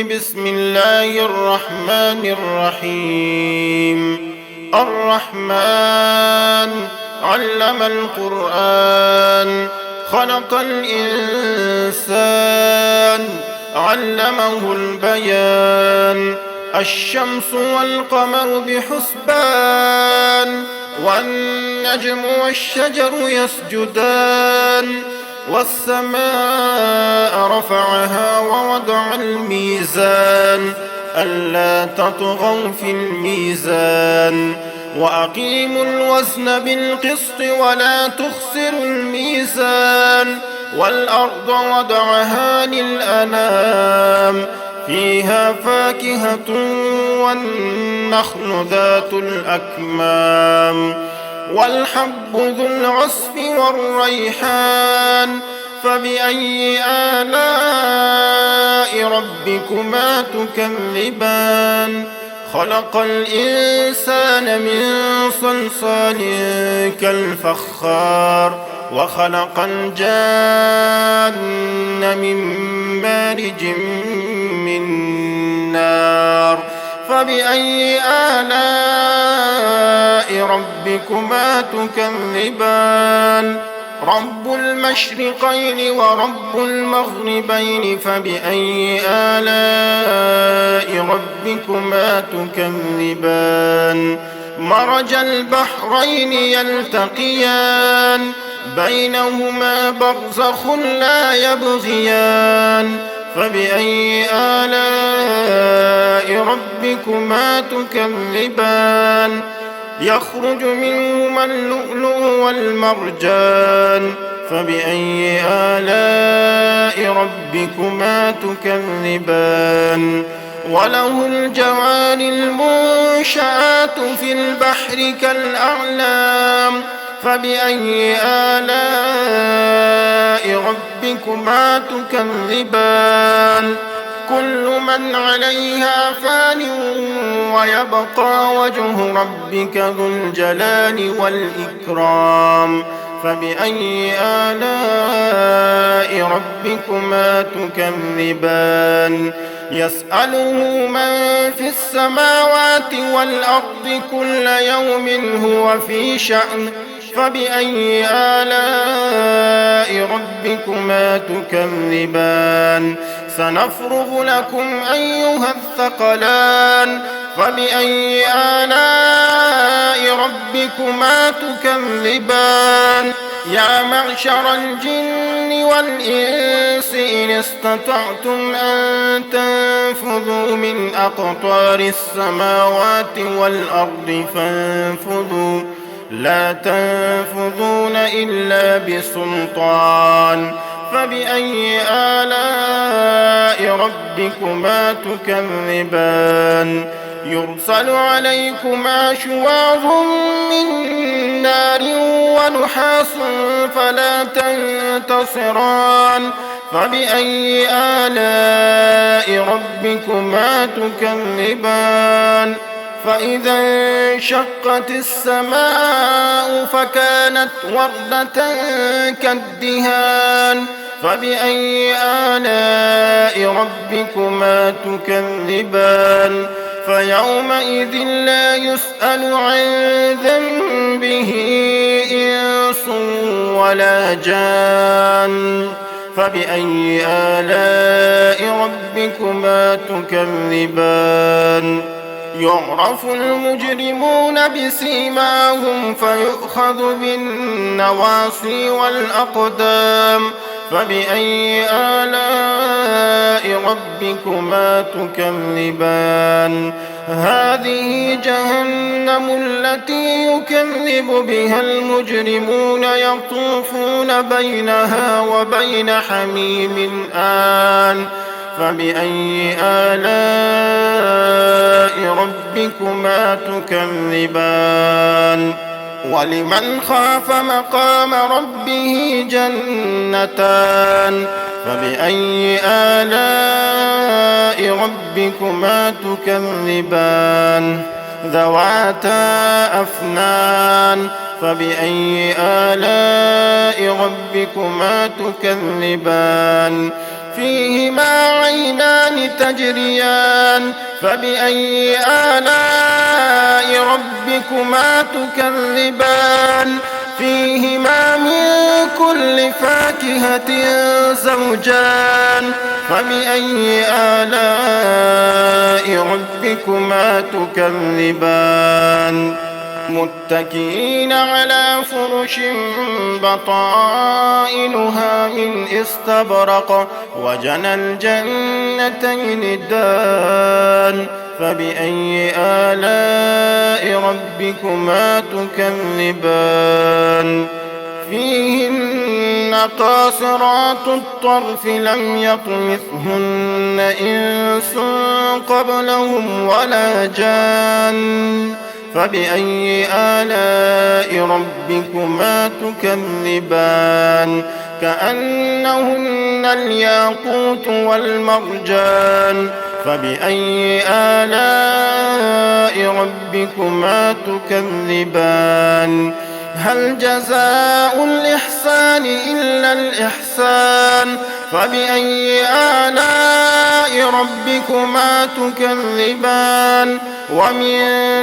بسم الله الرحمن الرحيم. الرحمن علم القرآن، خلق الإنسان، علمه البيان. الشمس والقمر بحسبان، والنجم والشجر يسجدان. والسماء رفعها ووضع الميزان، ألا تطغوا في الميزان. وأقيموا الوزن بالقسط ولا تخسروا الميزان. والأرض وضعها للأنام، فيها فاكهة والنخل ذات الأكمام. والحب ذو العصف والريحان، فبأي آلاء ربكما تكذبان؟ خلق الإنسان من صلصال كالفخار، وخلق الجان من مارج من نار. فبأي آلاء ربكما تكذبان؟ رب المشرقين ورب المغربين، فبأي آلاء ربكما تكذبان؟ مرج البحرين يلتقيان، بينهما برزخ لا يبغيان. فبأي آلاء ربكما تكذبان؟ يخرج منهما اللؤلؤ والمرجان. فبأي آلاء ربكما تكذبان؟ وله الجوار المنشآت في البحر كالأعلام. فبأي آلاء ربكما تكذبان؟ كل من عليها فان، ويبقى وجه ربك ذو الجلال والإكرام. فبأي آلاء ربكما تكذبان؟ يسأله من في السماوات والأرض كل يوم هو في شأن. فبأي آلاء ربكما تكذبان؟ سنفرغ لكم أيها الثقلان. فبأي آلاء ربكما تكذبان؟ يا معشر الجن والإنس إن استطعتم أن تنفذوا من أقطار السماوات والأرض فانفذوا، لا تنفذون إلا بسلطان. فبأي آلاء ربكما تكذبان؟ يرسل عليكما شواظ من نار ونحاس فلا تنتصران. فبأي آلاء ربكما تكذبان؟ فإذا انشقت السماء فكانت وردة كالدهان. فبأي آلاء ربكما تكذبان؟ فيومئذ لا يسأل عن ذنبه إنس ولا جان. فبأي آلاء ربكما تكذبان؟ يعرف المجرمون بسيماهم فيؤخذ بالنواصي والأقدام. فبأي آلاء ربكما تكذبان؟ هذه جهنم التي يكذب بها المجرمون، يطوفون بينها وبين حميم آن. فبأي آلاء ربكما تكذبان؟ ولمن خاف مقام ربه جنتان. فبأي آلاء ربكما تكذبان؟ ذواتا أفنان. فبأي آلاء ربكما تكذبان؟ فيهما عينان تجريان فبأي آلاء ربكما تكذبان فيهما من كل فاكهة زوجان فبأي آلاء ربكما تكذبان متكئين على فرش بطائنها من استبرق وجنى الجنتين دان فبأي آلاء ربكما تكذبان فيهن قاصرات الطرف لم يطمثهن إنس قبلهم ولا جان فبأي آلاء ربكما تكذبان كأنهن الياقوت والمرجان فبأي آلاء ربكما تكذبان هل جزاء الإحسان إلا الإحسان فبأي آلاء ربكما تكذبان ومن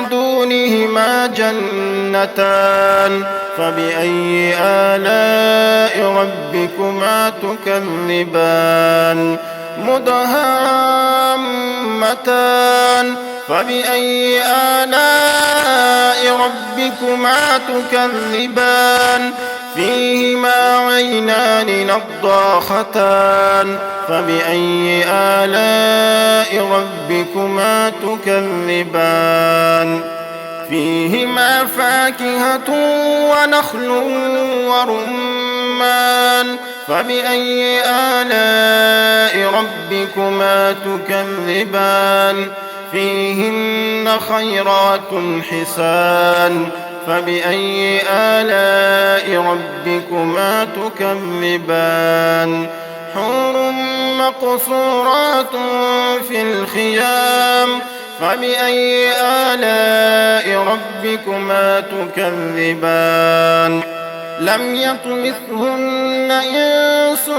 دونهما جنتان فبأي آلاء ربكما تكذبان مدهامتان فبأي آلاء ربكما تكذبان فيهما عينان نضاختان فبأي آلاء ربكما تكذبان فيهما فاكهة ونخل ورمان فبأي آلاء ربكما تكذبان فيهن خيرات حسان فبأي آلاء ربكما تكذبان حور مقصورات في الخيام فبأي آلاء ربكما تكذبان لم يطمثهن إنس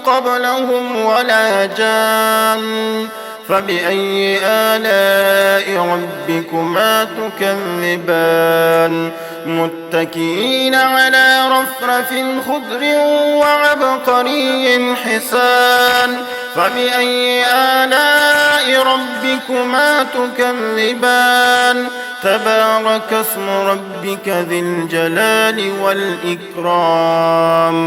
قبلهم ولا جان فبأي آلاء ربكما تكذبان متكئين على رفرف خضر وعبقري حسان فبأي آلاء ربكما تكذبان تبارك اسم ربك ذي الجلال والإكرام